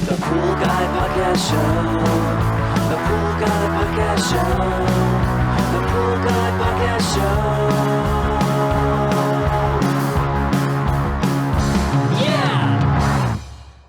The Pool Guy Podcast Show. The Pool Guy Podcast Show. The Pool Guy Podcast Show. Yeah!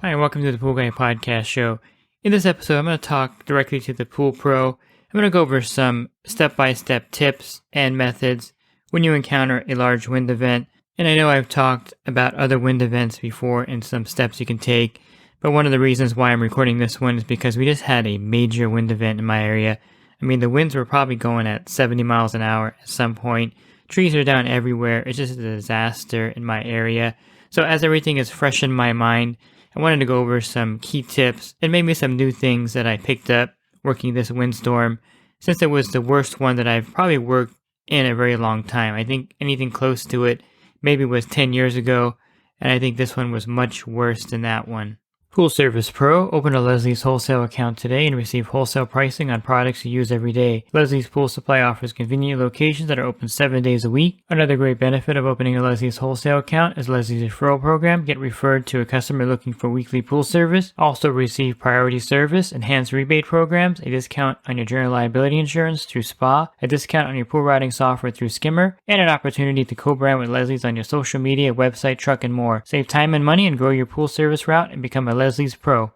Hi, and welcome to the Pool Guy Podcast Show. In this episode, I'm going to talk directly to the pool pro. I'm going to go over some step-by-step tips and methods when you encounter a large wind event. And I know I've talked about other wind events before and some steps you can take, but one of the reasons why I'm recording this one is because we just had a major wind event in my area. I mean, the winds were probably going at 70 miles an hour at some point. Trees are down everywhere. It's just a disaster in my area. So as everything is fresh in my mind, I wanted to go over some key tips and maybe some new things that I picked up working this windstorm, since it was the worst one that I've probably worked in a very long time. I think anything close to it maybe was 10 years ago, and I think this one was much worse than that one. Pool Service Pro, open a Leslie's wholesale account today and receive wholesale pricing on products you use every day. Leslie's Pool Supply offers convenient locations that are open 7 days a week. Another great benefit of opening a Leslie's wholesale account is Leslie's referral program. Get referred to a customer looking for weekly pool service. Also receive priority service, enhanced rebate programs, a discount on your general liability insurance through SPA, a discount on your pool routing software through Skimmer, and an opportunity to co-brand with Leslie's on your social media, website, truck, and more. Save time and money and grow your pool service route and become a Leslie's Pro.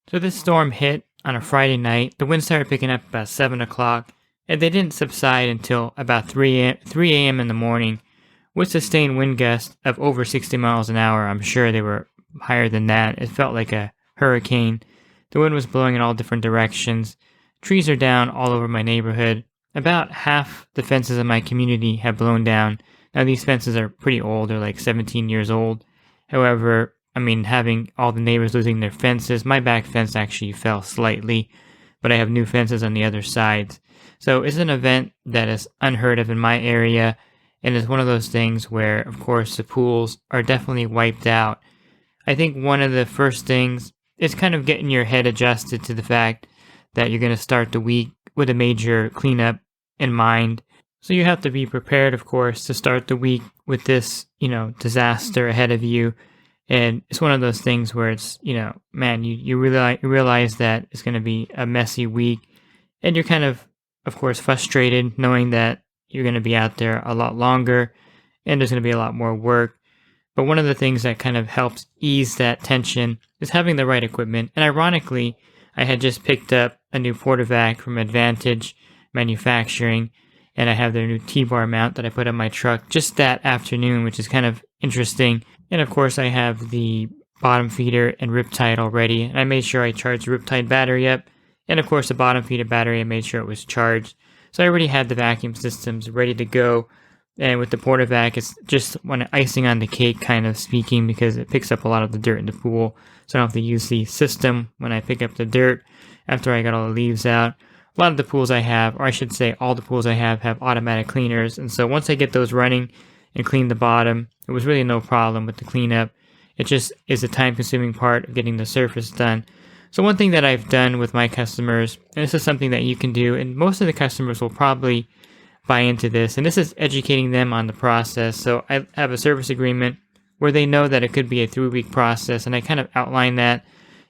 So this storm hit on a Friday night. The wind started picking up about 7 o'clock, and they didn't subside until about 3 a.m. in the morning, with sustained wind gusts of over 60 miles an hour. I'm sure they were higher than that. It felt like a hurricane. The wind was blowing in all different directions. Trees are down all over my neighborhood. About half the fences in my community have blown down. Now these fences are pretty old. They're like 17 years old. However, I mean, having all the neighbors losing their fences, my back fence actually fell slightly, but I have new fences on the other sides. So it's an event that is unheard of in my area, and it's one of those things where, of course, the pools are definitely wiped out. I think one of the first things is kind of getting your head adjusted to the fact that you're going to start the week with a major cleanup in mind. So you have to be prepared, of course, to start the week with this, disaster ahead of you. And it's one of those things where it's, man, you realize that it's going to be a messy week. And you're kind of course, frustrated knowing that you're going to be out there a lot longer and there's going to be a lot more work. But one of the things that kind of helps ease that tension is having the right equipment. And ironically, I had just picked up a new Portavac from Advantage Manufacturing, and I have their new T-bar mount that I put on my truck just that afternoon, which is kind of interesting. And of course, I have the bottom feeder and Riptide already. And I made sure I charged the Riptide battery up. And of course, the bottom feeder battery, I made sure it was charged. So I already had the vacuum systems ready to go. And with the Portavac, it's just one icing on the cake, kind of speaking, because it picks up a lot of the dirt in the pool. So I don't have to use the system when I pick up the dirt after I got all the leaves out. A lot of the pools I have, or I should say all the pools I have automatic cleaners. And so once I get those running and clean the bottom, it was really no problem with the cleanup. It just is a time-consuming part of getting the surface done. So one thing that I've done with my customers, and this is something that you can do, and most of the customers will probably buy into this, and this is educating them on the process. So I have a service agreement where they know that it could be a 3-week process, and I kind of outline that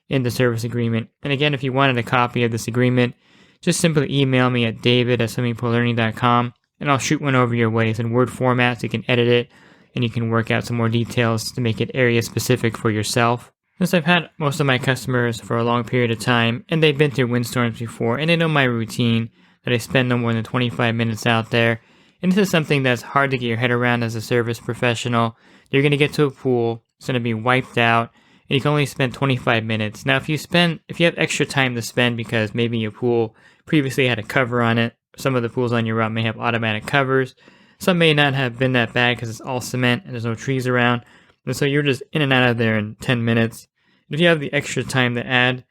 in the service agreement. And again, if you wanted a copy of this agreement, just simply email me at david@swimmingpoollearning.com, and I'll shoot one over your way. It's in Word format, so you can edit it, and you can work out some more details to make it area specific for yourself. Since I've had most of my customers for a long period of time, and they've been through windstorms before, and they know my routine, that I spend no more than 25 minutes out there. And this is something that's hard to get your head around as a service professional. You're going to get to a pool, it's going to be wiped out, and you can only spend 25 minutes. Now, if you have extra time to spend because maybe your pool previously had a cover on it, some of the pools on your route may have automatic covers. Some may not have been that bad because it's all cement and there's no trees around. And so you're just in and out of there in 10 minutes. If you have the extra time to add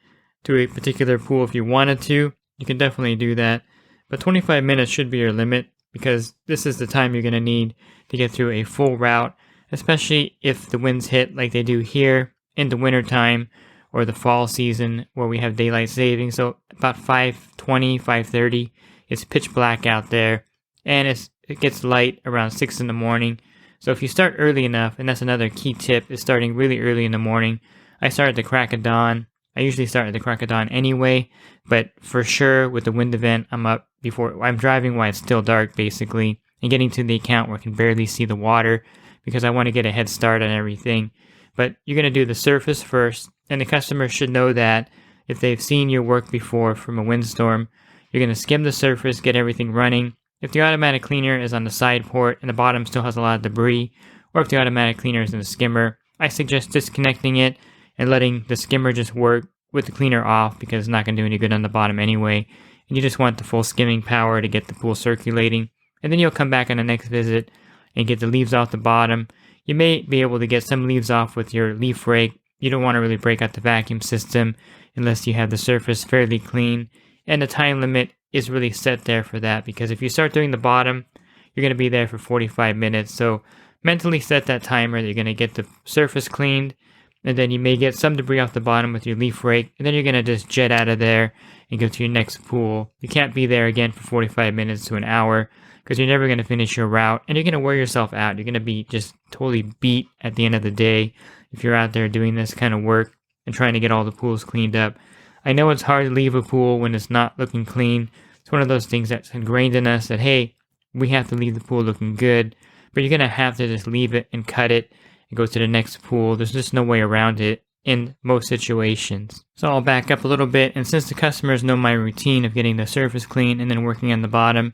to a particular pool if you wanted to, you can definitely do that. But 25 minutes should be your limit because this is the time you're going to need to get through a full route, especially if the winds hit like they do here in the wintertime or the fall season where we have daylight saving. So about 5:20, 5:30, it's pitch black out there, and it gets light around 6 in the morning. So if you start early enough, and that's another key tip, is starting really early in the morning. I start at the crack of dawn. I usually start at the crack of dawn anyway, but for sure with the wind event, I'm driving while it's still dark basically, and getting to the account where I can barely see the water because I want to get a head start on everything. But you're going to do the surface first, and the customer should know that if they've seen your work before from a windstorm. You're going to skim the surface, get everything running. If the automatic cleaner is on the side port and the bottom still has a lot of debris, or if the automatic cleaner is in the skimmer, I suggest disconnecting it and letting the skimmer just work with the cleaner off because it's not going to do any good on the bottom anyway. And you just want the full skimming power to get the pool circulating. And then you'll come back on the next visit and get the leaves off the bottom. You may be able to get some leaves off with your leaf rake. You don't want to really break out the vacuum system unless you have the surface fairly clean. And the time limit is really set there for that because if you start doing the bottom, you're going to be there for 45 minutes. So mentally set that timer that you're going to get the surface cleaned, and then you may get some debris off the bottom with your leaf rake, and then you're going to just jet out of there and go to your next pool. You can't be there again for 45 minutes to an hour because you're never going to finish your route, and you're going to wear yourself out. You're going to be just totally beat at the end of the day if you're out there doing this kind of work and trying to get all the pools cleaned up. I know it's hard to leave a pool when it's not looking clean. It's one of those things that's ingrained in us that, hey, we have to leave the pool looking good, but you're going to have to just leave it and cut it and go to the next pool. There's just no way around it in most situations. So I'll back up a little bit, and since the customers know my routine of getting the surface clean and then working on the bottom,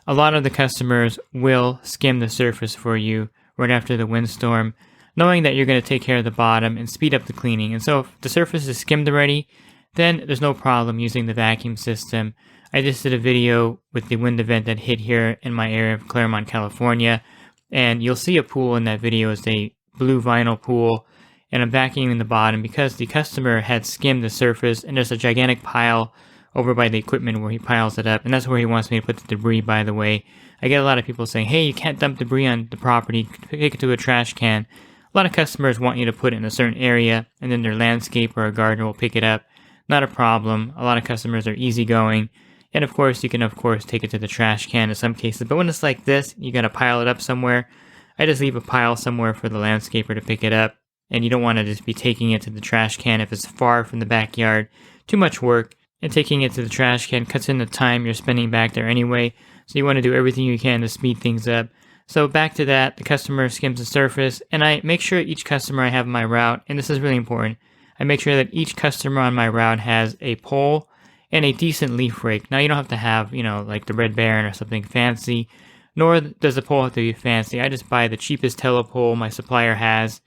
a lot of the customers will skim the surface for you right after the windstorm, knowing that you're going to take care of the bottom and speed up the cleaning. And so if the surface is skimmed already, then there's no problem using the vacuum system. I just did a video with the wind event that hit here in my area of Claremont, California, and you'll see a pool in that video. It's a blue vinyl pool, and I'm vacuuming the bottom because the customer had skimmed the surface, and there's a gigantic pile over by the equipment where he piles it up, and that's where he wants me to put the debris, by the way. I get a lot of people saying, hey, you can't dump debris on the property, take it to a trash can. A lot of customers want you to put it in a certain area, and then their landscaper or gardener will pick it up. Not a problem. A lot of customers are easygoing. And of course, you can take it to the trash can in some cases. But when it's like this, you got to pile it up somewhere. I just leave a pile somewhere for the landscaper to pick it up. And you don't want to just be taking it to the trash can if it's far from the backyard. Too much work. And taking it to the trash can cuts in the time you're spending back there anyway. So you want to do everything you can to speed things up. So back to that, the customer skims the surface. And I make sure each customer I have on my route, and this is really important, I make sure that each customer on my route has a pole and a decent leaf rake. Now, you don't have to have, like the Red Baron or something fancy, nor does the pole have to be fancy. I just buy the cheapest telepole my supplier has,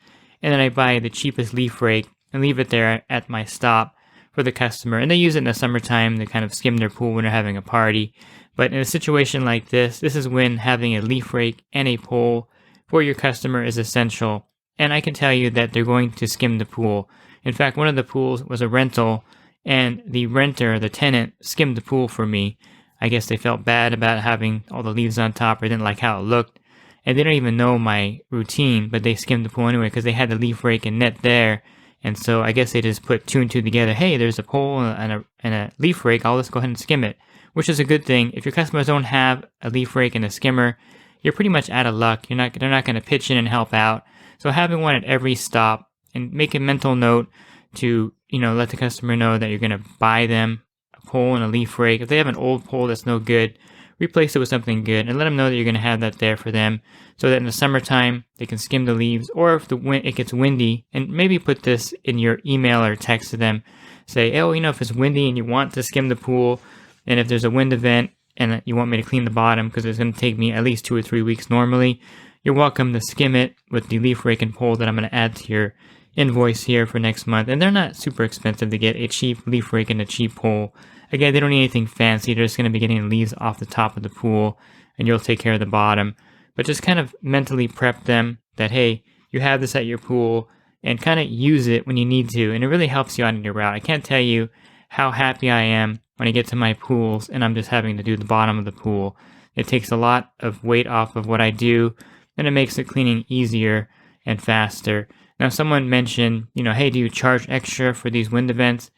and then I buy the cheapest leaf rake and leave it there at my stop for the customer. And they use it in the summertime to kind of skim their pool when they're having a party. But in a situation like this is when having a leaf rake and a pole for your customer is essential. And I can tell you that they're going to skim the pool. In fact, one of the pools was a rental, and the renter, the tenant, skimmed the pool for me. I guess they felt bad about having all the leaves on top or didn't like how it looked. And they don't even know my routine, but they skimmed the pool anyway because they had the leaf rake and net there. And so I guess they just put two and two together. Hey, there's a pole and a leaf rake. I'll just go ahead and skim it, which is a good thing. If your customers don't have a leaf rake and a skimmer, you're pretty much out of luck. They're not going to pitch in and help out. So having one at every stop, and make a mental note to, let the customer know that you're going to buy them a pole and a leaf rake. If they have an old pole that's no good, replace it with something good, and let them know that you're going to have that there for them so that in the summertime they can skim the leaves, or if it gets windy, and maybe put this in your email or text to them. Say, if it's windy and you want to skim the pool, and if there's a wind event and you want me to clean the bottom because it's going to take me at least 2 or 3 weeks normally, you're welcome to skim it with the leaf rake and pole that I'm going to add to your invoice here for next month. And they're not super expensive to get, a cheap leaf rake and a cheap pole. Again, they don't need anything fancy. They're just going to be getting leaves off the top of the pool, and you'll take care of the bottom. But just kind of mentally prep them that, hey, you have this at your pool, and kind of use it when you need to. And it really helps you out in your route. I can't tell you how happy I am when I get to my pools and I'm just having to do the bottom of the pool. It takes a lot of weight off of what I do, and it makes the cleaning easier and faster. Now, someone mentioned, hey, do you charge extra for these wind events?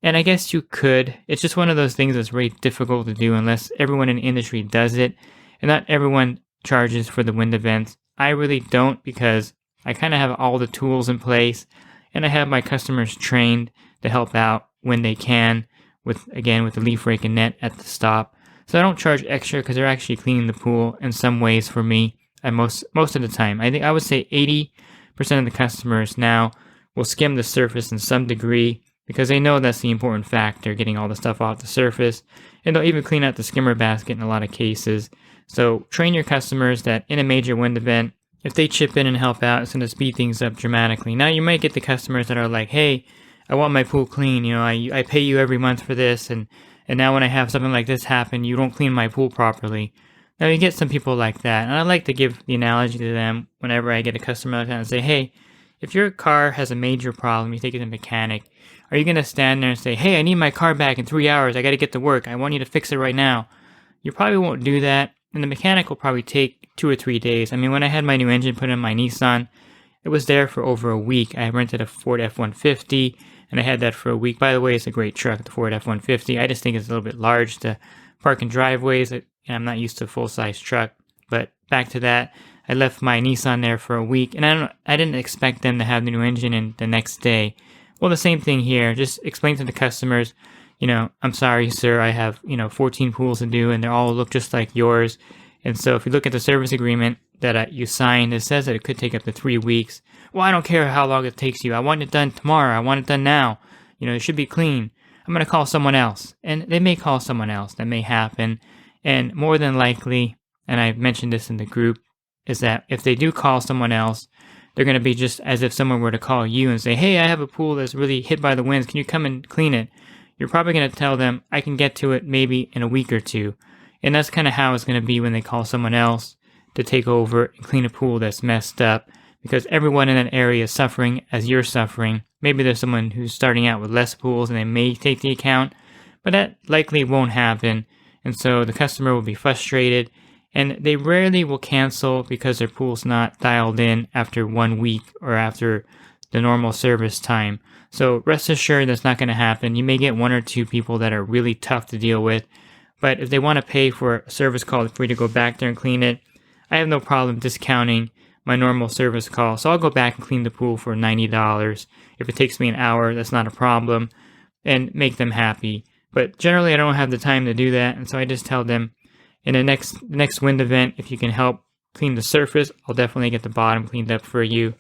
And I guess you could. It's just one of those things that's very difficult to do unless everyone in the industry does it. And not everyone charges for the wind events. I really don't, because I kind of have all the tools in place, and I have my customers trained to help out when they can with the leaf rake and net at the stop. So I don't charge extra because they're actually cleaning the pool in some ways for me. And most of the time, I would say 80% of the customers now will skim the surface in some degree because they know that's the important factor, getting all the stuff off the surface. And they'll even clean out the skimmer basket in a lot of cases. So train your customers that in a major wind event, if they chip in and help out, it's going to speed things up dramatically. Now you might get the customers that are like, hey, I want my pool clean. I pay you every month for this. And now when I have something like this happen, you don't clean my pool properly. Now you get some people like that. And I like to give the analogy to them whenever I get a customer like that and say, hey, if your car has a major problem, you take it to the mechanic, are you going to stand there and say, hey, I need my car back in 3 hours. I got to get to work. I want you to fix it right now. You probably won't do that. And the mechanic will probably take 2 or 3 days. I mean, when I had my new engine put in my Nissan, it was there for over a week. I rented a Ford F-150, and I had that for a week. By the way, it's a great truck, the Ford F-150. I just think it's a little bit large to park in driveways. I'm not used to a full-size truck. But back to that, I left my Nissan there for a week, and I didn't expect them to have the new engine in the next day. Well, the same thing here. Just explain to the customers, I'm sorry, sir, I have, 14 pools to do, and they all look just like yours. And so if you look at the service agreement that you signed, it says that it could take up to 3 weeks. Well, I don't care how long it takes you. I want it done tomorrow. I want it done now. It should be clean. I'm going to call someone else. And they may call someone else. That may happen. And more than likely, and I've mentioned this in the group, is that if they do call someone else, they're going to be just as if someone were to call you and say, hey, I have a pool that's really hit by the winds. Can you come and clean it? You're probably going to tell them, I can get to it maybe in a week or two. And that's kind of how it's going to be when they call someone else to take over and clean a pool that's messed up, because everyone in that area is suffering as you're suffering. Maybe there's someone who's starting out with less pools and they may take the account, but that likely won't happen. And so the customer will be frustrated, and they rarely will cancel because their pool's not dialed in after 1 week or after the normal service time. So rest assured that's not going to happen. You may get 1 or 2 people that are really tough to deal with, but if they want to pay for a service call for you to go back there and clean it, I have no problem discounting my normal service call. So I'll go back and clean the pool for $90. If it takes me an hour, that's not a problem, and make them happy. But generally, I don't have the time to do that, and so I just tell them, in the next wind event, if you can help clean the surface, I'll definitely get the bottom cleaned up for you,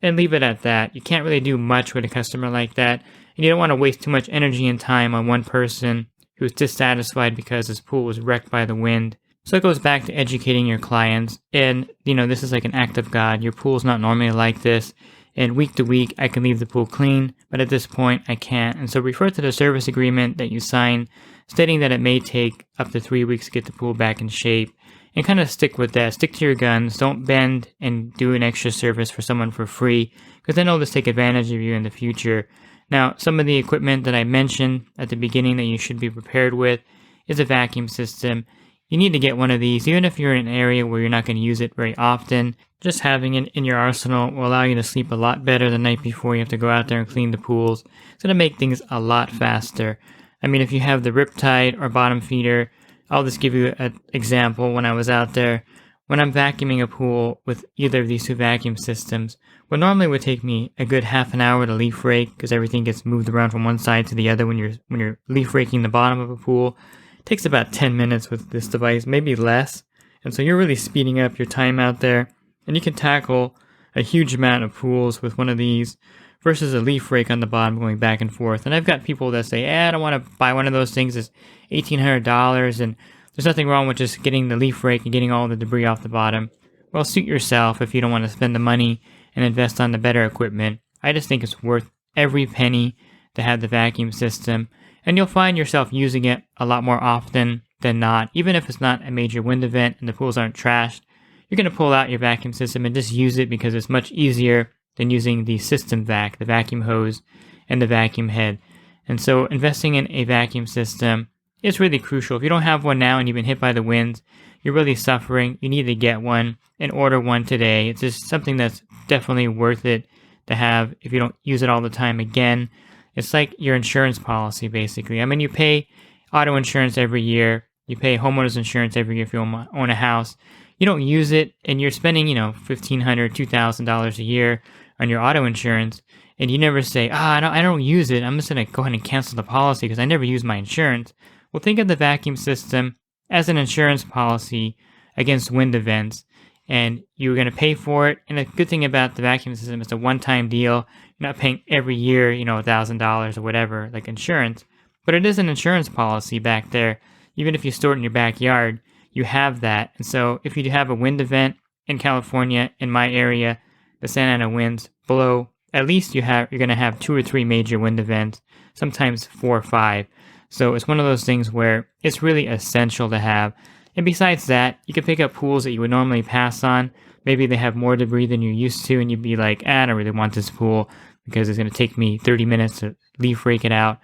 and leave it at that. You can't really do much with a customer like that, and you don't want to waste too much energy and time on one person who's dissatisfied because his pool was wrecked by the wind. So it goes back to educating your clients, and this is like an act of God. Your pool's not normally like this, and week to week I can leave the pool clean, but at this point I can't. And so refer to the service agreement that you sign, stating that it may take up to 3 weeks to get the pool back in shape, and kind of stick with that. Stick to your guns. Don't bend and do an extra service for someone for free, because then they'll just take advantage of you in the future. Now, some of the equipment that I mentioned at the beginning that you should be prepared with is a vacuum system. You need to get one of these, even if you're in an area where you're not going to use it very often. Just having it in your arsenal will allow you to sleep a lot better the night before you have to go out there and clean the pools. It's going to make things a lot faster. I mean, if you have the Riptide or bottom feeder, I'll just give you an example. When I was out there, when I'm vacuuming a pool with either of these 2 vacuum systems, what normally would take me a good half an hour to leaf rake, because everything gets moved around from one side to the other when you're leaf raking the bottom of a pool, it takes about 10 minutes with this device, maybe less. And so you're really speeding up your time out there, and you can tackle a huge amount of pools with one of these versus a leaf rake on the bottom going back and forth. And I've got people that say, I don't want to buy one of those things. It's $1,800, and there's nothing wrong with just getting the leaf rake and getting all the debris off the bottom. Well, suit yourself if you don't want to spend the money and invest on the better equipment. I just think it's worth every penny to have the vacuum system, and you'll find yourself using it a lot more often than not. Even if it's not a major wind event and the pools aren't trashed, you're going to pull out your vacuum system and just use it because it's much easier than using the system vac, the vacuum hose, and the vacuum head. And so investing in a vacuum system is really crucial. If you don't have one now and you've been hit by the winds, you're really suffering. You need to get one and order one today. It's just something that's definitely worth it to have if you don't use it all the time. Again, it's like your insurance policy, basically. I mean, you pay auto insurance every year. You pay homeowners insurance every year if you own a house. You don't use it, and you're spending, $1,500, $2,000 a year on your auto insurance. and you never say, I don't use it. I'm just going to go ahead and cancel the policy because I never use my insurance. Well, think of the vacuum system as an insurance policy against wind events, and you're going to pay for it. And the good thing about the vacuum system, it's a one-time deal. You're not paying every year, $1,000 or whatever, like insurance. But it is an insurance policy back there. Even if you store it in your backyard, you have that. And so if you have a wind event in California, in my area, the Santa Ana winds blow, at least you're going to have 2 or 3 major wind events, sometimes 4 or 5. So it's one of those things where it's really essential to have. And besides that, you can pick up pools that you would normally pass on. Maybe they have more debris than you're used to, and you'd be like, I don't really want this pool because it's going to take me 30 minutes to leaf rake it out.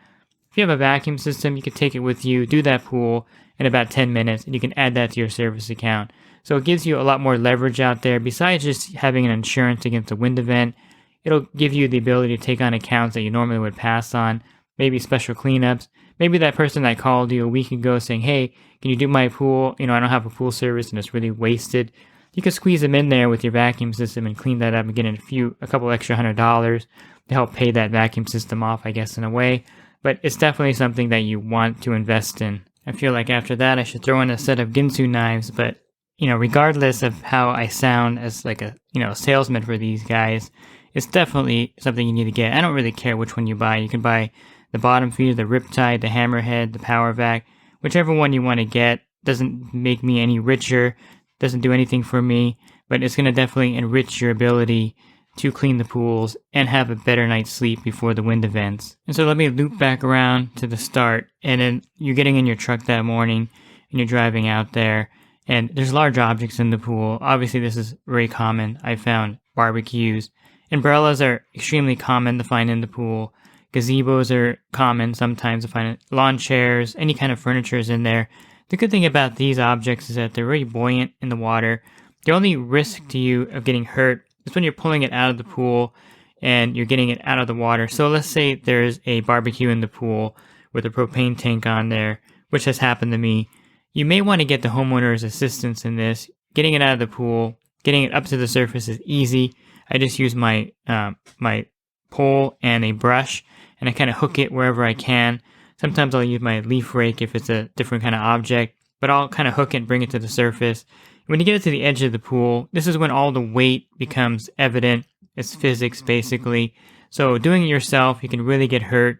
If you have a vacuum system, you can take it with you, do that pool in about 10 minutes, and you can add that to your service account. So it gives you a lot more leverage out there. Besides just having an insurance against a wind event, it'll give you the ability to take on accounts that you normally would pass on, maybe special cleanups. Maybe that person that called you a week ago saying, hey, can you do my pool? I don't have a pool service and it's really wasted. You can squeeze them in there with your vacuum system and clean that up and get a couple extra $100 to help pay that vacuum system off, I guess, in a way. But it's definitely something that you want to invest in. I feel like after that, I should throw in a set of ginsu knives, but regardless of how I sound as like a salesman for these guys, it's definitely something you need to get. I don't really care which one you buy. You can buy the bottom feeder, the Riptide, the Hammerhead, the Power Vac, whichever one you want to get. Doesn't make me any richer, doesn't do anything for me, but it's going to definitely enrich your ability to clean the pools and have a better night's sleep before the wind events. And so let me loop back around to the start, and then you're getting in your truck that morning and you're driving out there, and there's large objects in the pool. Obviously this is very common. I found barbecues. Umbrellas are extremely common to find in the pool. Gazebos are common sometimes to find. Lawn chairs, any kind of furniture is in there. The good thing about these objects is that they're very buoyant in the water. The only risk to you of getting hurt is when you're pulling it out of the pool and you're getting it out of the water. So let's say there's a barbecue in the pool with a propane tank on there, which has happened to me. You may want to get the homeowner's assistance in this. Getting it out of the pool, getting it up to the surface is easy. I just use my pole and a brush, and I kind of hook it wherever I can. Sometimes I'll use my leaf rake if it's a different kind of object, but I'll kind of hook it and bring it to the surface. When you get it to the edge of the pool, this is when all the weight becomes evident. It's physics, basically. So doing it yourself, you can really get hurt.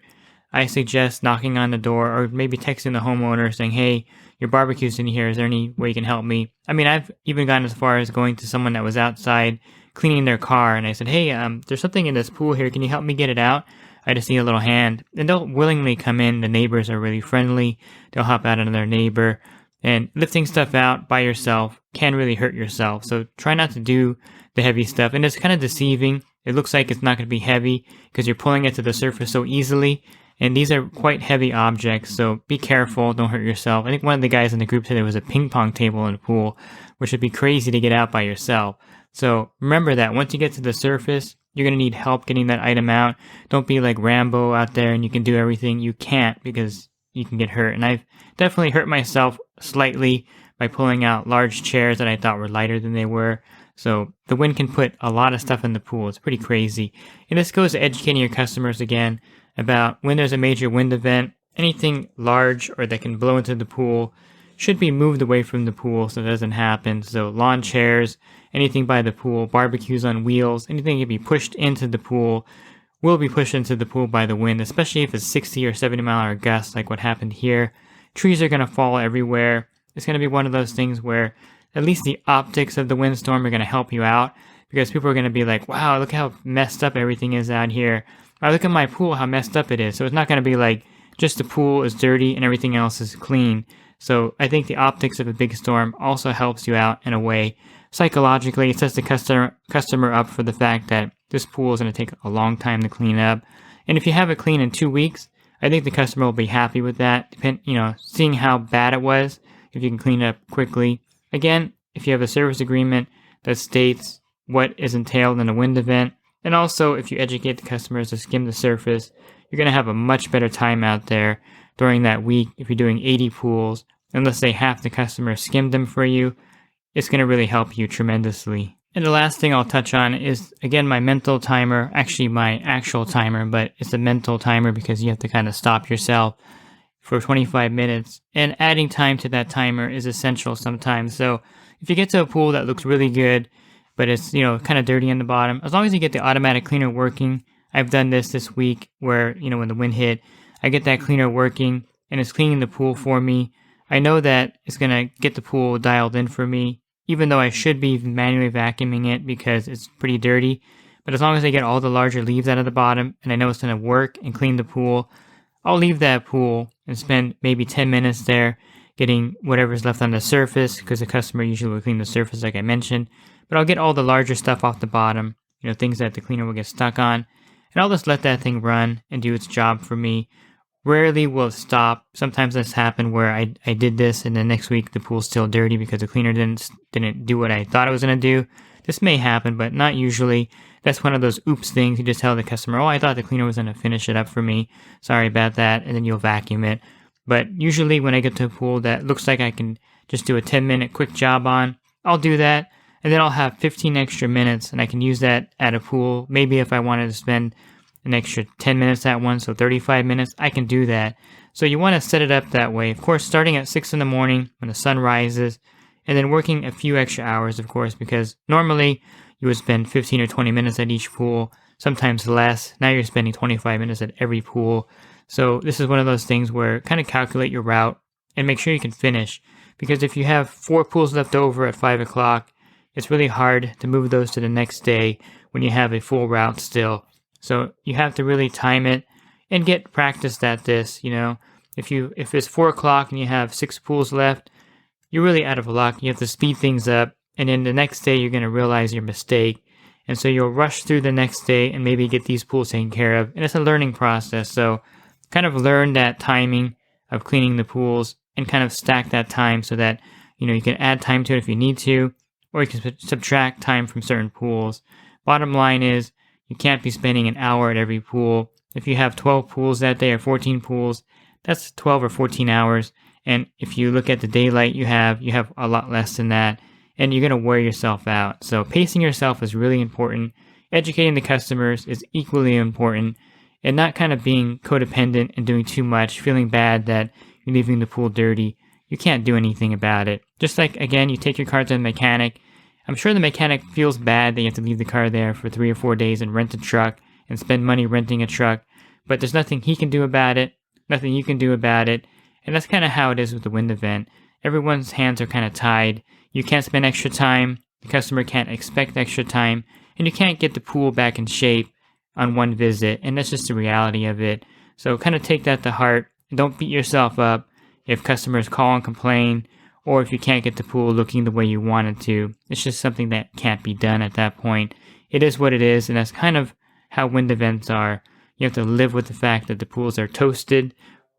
I suggest knocking on the door or maybe texting the homeowner saying, hey, your barbecue's in here. Is there any way you can help me? I mean, I've even gone as far as going to someone that was outside cleaning their car, and I said, hey, there's something in this pool here. Can you help me get it out? I just need a little hand. And they'll willingly come in. The neighbors are really friendly. They'll hop out on their neighbor. And lifting stuff out by yourself can really hurt yourself. So try not to do the heavy stuff. And it's kind of deceiving. It looks like it's not going to be heavy because you're pulling it to the surface so easily. And these are quite heavy objects, so be careful. Don't hurt yourself. I think one of the guys in the group said there was a ping pong table in the pool, which would be crazy to get out by yourself. So remember that once you get to the surface, you're going to need help getting that item out. Don't be like Rambo out there and you can do everything. You can't, because you can get hurt. And I've definitely hurt myself slightly by pulling out large chairs that I thought were lighter than they were. So the wind can put a lot of stuff in the pool. It's pretty crazy. And this goes to educating your customers again about when there's a major wind event. Anything large or that can blow into the pool should be moved away from the pool so that doesn't happen. So lawn chairs, anything by the pool, barbecues on wheels, anything that can be pushed into the pool will be pushed into the pool by the wind, especially if it's 60 or 70 mile an hour gusts like what happened here. Trees are going to fall everywhere. It's going to be one of those things where at least the optics of the windstorm are going to help you out, because people are going to be like, wow, look how messed up everything is out here. Or look at my pool, how messed up it is. So it's not going to be like just the pool is dirty and everything else is clean. So I think the optics of a big storm also helps you out in a way. Psychologically, it sets the customer up for the fact that this pool is going to take a long time to clean up. And if you have it clean in 2 weeks, I think the customer will be happy with that. Seeing how bad it was, if you can clean it up quickly. Again, if you have a service agreement that states what is entailed in a wind event, and also if you educate the customers to skim the surface, you're going to have a much better time out there during that week. If you're doing 80 pools, and let's say half the customers skimmed them for you, it's going to really help you tremendously. And the last thing I'll touch on is, again, my mental timer, actually my actual timer, but it's a mental timer because you have to kind of stop yourself for 25 minutes. And adding time to that timer is essential sometimes. So if you get to a pool that looks really good, but it's, kind of dirty on the bottom, as long as you get the automatic cleaner working, I've done this week where, when the wind hit, I get that cleaner working and it's cleaning the pool for me. I know that it's going to get the pool dialed in for me, even though I should be manually vacuuming it because it's pretty dirty. But as long as I get all the larger leaves out of the bottom and I know it's going to work and clean the pool, I'll leave that pool and spend maybe 10 minutes there getting whatever's left on the surface, because the customer usually will clean the surface like I mentioned. But I'll get all the larger stuff off the bottom, things that the cleaner will get stuck on. And I'll just let that thing run and do its job for me. Rarely will it stop. Sometimes that's happened where I did this and the next week the pool's still dirty because the cleaner didn't do what I thought it was going to do. This may happen, but not usually. That's one of those oops things. You just tell the customer, I thought the cleaner was going to finish it up for me. Sorry about that. And then you'll vacuum it. But usually when I get to a pool that looks like I can just do a 10-minute quick job on, I'll do that. And then I'll have 15 extra minutes and I can use that at a pool. Maybe if I wanted to spend an extra 10 minutes at one, so 35 minutes, I can do that. So you want to set it up that way. Of course, starting at 6 in the morning when the sun rises, and then working a few extra hours, of course, because normally you would spend 15 or 20 minutes at each pool, sometimes less. Now you're spending 25 minutes at every pool. So this is one of those things where kind of calculate your route and make sure you can finish. Because if you have 4 pools left over at 5 o'clock, it's really hard to move those to the next day when you have a full route still. So you have to really time it and get practiced at this. If it's 4 o'clock and you have 6 pools left, you're really out of luck. You have to speed things up, and then the next day you're going to realize your mistake. And so you'll rush through the next day and maybe get these pools taken care of. And it's a learning process. So kind of learn that timing of cleaning the pools and kind of stack that time so that, you can add time to it if you need to, or you can subtract time from certain pools. Bottom line is, you can't be spending an hour at every pool. If you have 12 pools that day or 14 pools, that's 12 or 14 hours. And if you look at the daylight you have a lot less than that. And you're going to wear yourself out. So pacing yourself is really important. Educating the customers is equally important. And not kind of being codependent and doing too much, feeling bad that you're leaving the pool dirty. You can't do anything about it. Just like, again, you take your car to the mechanic. I'm sure the mechanic feels bad that you have to leave the car there for 3 or 4 days and rent a truck and spend money renting a truck, but there's nothing he can do about it, nothing you can do about it, and that's kind of how it is with the wind event. Everyone's hands are kind of tied. You can't spend extra time, the customer can't expect extra time, and you can't get the pool back in shape on one visit, and that's just the reality of it. So kind of take that to heart, and don't beat yourself up if customers call and complain, or if you can't get the pool looking the way you want it to. It's just something that can't be done at that point. It is what it is, and that's kind of how wind events are. You have to live with the fact that the pools are toasted,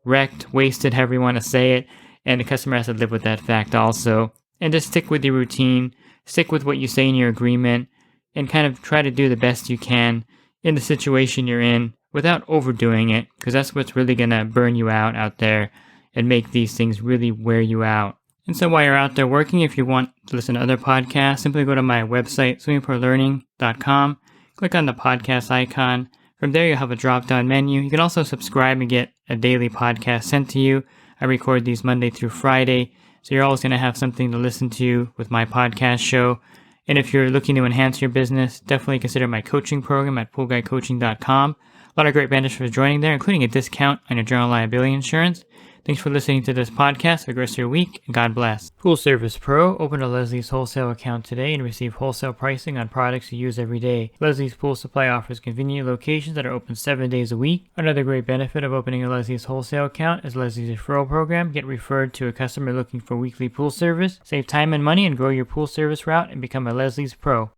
wrecked, wasted, however you want to say it, and the customer has to live with that fact also. And just stick with your routine, stick with what you say in your agreement, and kind of try to do the best you can in the situation you're in without overdoing it, because that's what's really going to burn you out there and make these things really wear you out. And so while you're out there working, if you want to listen to other podcasts, simply go to my website, swimmingpoollearning.com, click on the podcast icon. From there, you'll have a drop-down menu. You can also subscribe and get a daily podcast sent to you. I record these Monday through Friday, so you're always going to have something to listen to with my podcast show. And if you're looking to enhance your business, definitely consider my coaching program at poolguycoaching.com. A lot of great benefits for joining there, including a discount on your general liability insurance. Thanks for listening to this podcast. Have a great rest of your week, and God bless. Pool Service Pro. Open a Leslie's wholesale account today and receive wholesale pricing on products you use every day. Leslie's Pool Supply offers convenient locations that are open 7 days a week. Another great benefit of opening a Leslie's wholesale account is Leslie's referral program. Get referred to a customer looking for weekly pool service. Save time and money and grow your pool service route and become a Leslie's Pro.